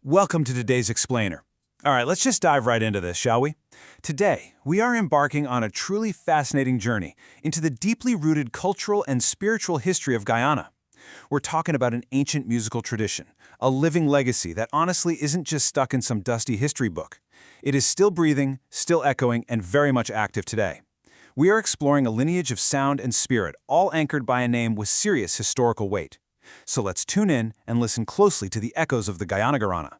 Welcome to today's Explainer. All right, let's just dive right into this, shall we? Today, we are embarking on a truly fascinating journey into the deeply rooted cultural and spiritual history of Guyana. We're talking about an ancient musical tradition, a living legacy that honestly isn't just stuck in some dusty history book. It is still breathing, still echoing, and very much active today. We are exploring a lineage of sound and spirit, all anchored by a name with serious historical weight. So let's tune in and listen closely to the echoes of the Guyana Guarana.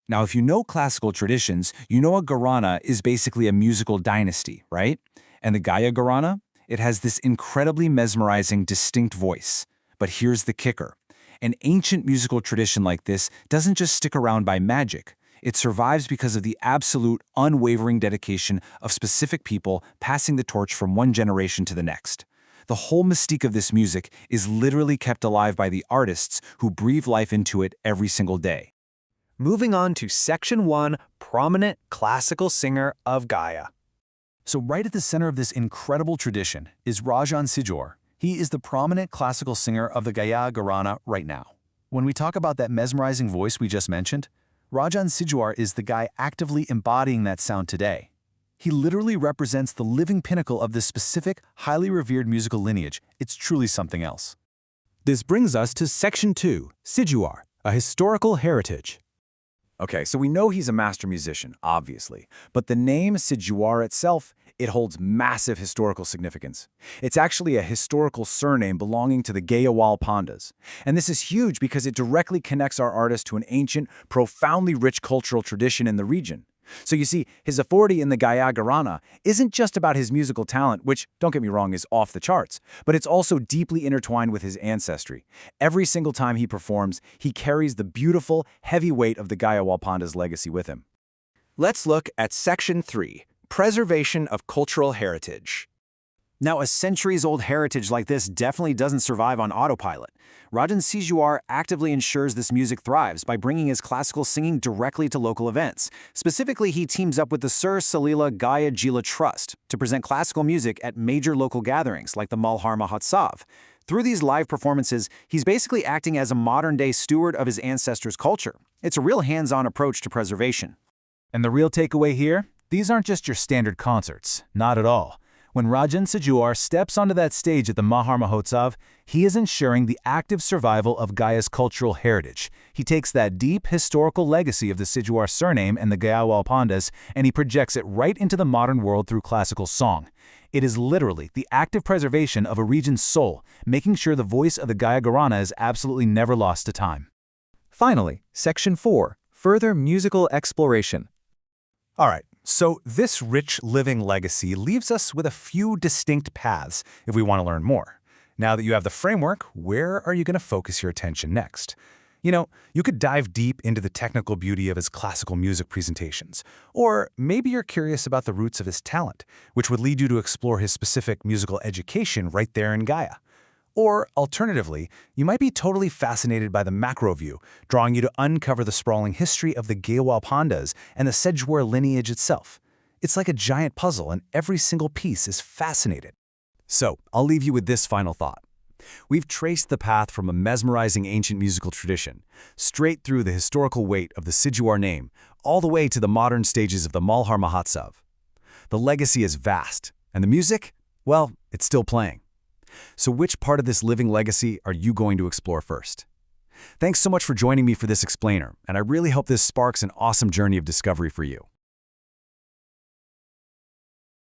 Now, if you know classical traditions, you know a Guarana is basically a musical dynasty, right? And the Gaya Guarana, it has this incredibly mesmerizing, distinct voice. But here's the kicker. An ancient musical tradition like this doesn't just stick around by magic. It survives because of the absolute, unwavering dedication of specific people passing the torch from one generation to the next. The whole mystique of this music is literally kept alive by the artists who breathe life into it every single day. Moving on to Section 1, Prominent Classical Singer of Gaya. So right at the center of this incredible tradition is Rajan Sijuar. He is the prominent classical singer of the Gaya Guarana right now. When we talk about that mesmerizing voice we just mentioned, Rajan Sijuar is the guy actively embodying that sound today. He literally represents the living pinnacle of this specific, highly revered musical lineage. It's truly something else. This brings us to Section 2, Sijuar, a historical heritage. Okay, so we know he's a master musician, obviously, but the name Sijuar itself, it holds massive historical significance. It's actually a historical surname belonging to the Gayawal Pandas. And this is huge because it directly connects our artist to an ancient, profoundly rich cultural tradition in the region. So you see, his authority in the Gaya Guarana isn't just about his musical talent, which, don't get me wrong, is off the charts, but it's also deeply intertwined with his ancestry. Every single time he performs, he carries the beautiful, heavy weight of the Gaya Walpanda's legacy with him. Let's look at Section 3, Preservation of Cultural Heritage. Now, a centuries-old heritage like this definitely doesn't survive on autopilot. Rajan Sijuar actively ensures this music thrives by bringing his classical singing directly to local events. Specifically, he teams up with the Sir Salila Gaya Jila Trust to present classical music at major local gatherings like the Malhar Mahotsav. Through these live performances, he's basically acting as a modern-day steward of his ancestors' culture. It's a real hands-on approach to preservation. And the real takeaway here? These aren't just your standard concerts. Not at all. When Rajan Sijuar steps onto that stage at the Malhar Mahotsav, he is ensuring the active survival of Gaya's cultural heritage. He takes that deep historical legacy of the Sijuar surname and the Gayawal Pandas, and he projects it right into the modern world through classical song. It is literally the active preservation of a region's soul, making sure the voice of the Gaya Guarana is absolutely never lost to time. Finally, Section 4, Further Musical Exploration. All right. So this rich living legacy leaves us with a few distinct paths if we want to learn more. Now that you have the framework, where are you going to focus your attention next? You could dive deep into the technical beauty of his classical music presentations. Or maybe you're curious about the roots of his talent, which would lead you to explore his specific musical education right there in Gaya. Or, alternatively, you might be totally fascinated by the macro view, drawing you to uncover the sprawling history of the Gayawal Pandas and the Sijuar lineage itself. It's like a giant puzzle, and every single piece is fascinating. So, I'll leave you with this final thought. We've traced the path from a mesmerizing ancient musical tradition, straight through the historical weight of the Sijuar name, all the way to the modern stages of the Malhar Mahotsav. The legacy is vast, and the music, well, it's still playing. So which part of this living legacy are you going to explore first? Thanks so much for joining me for this explainer, and I really hope this sparks an awesome journey of discovery for you.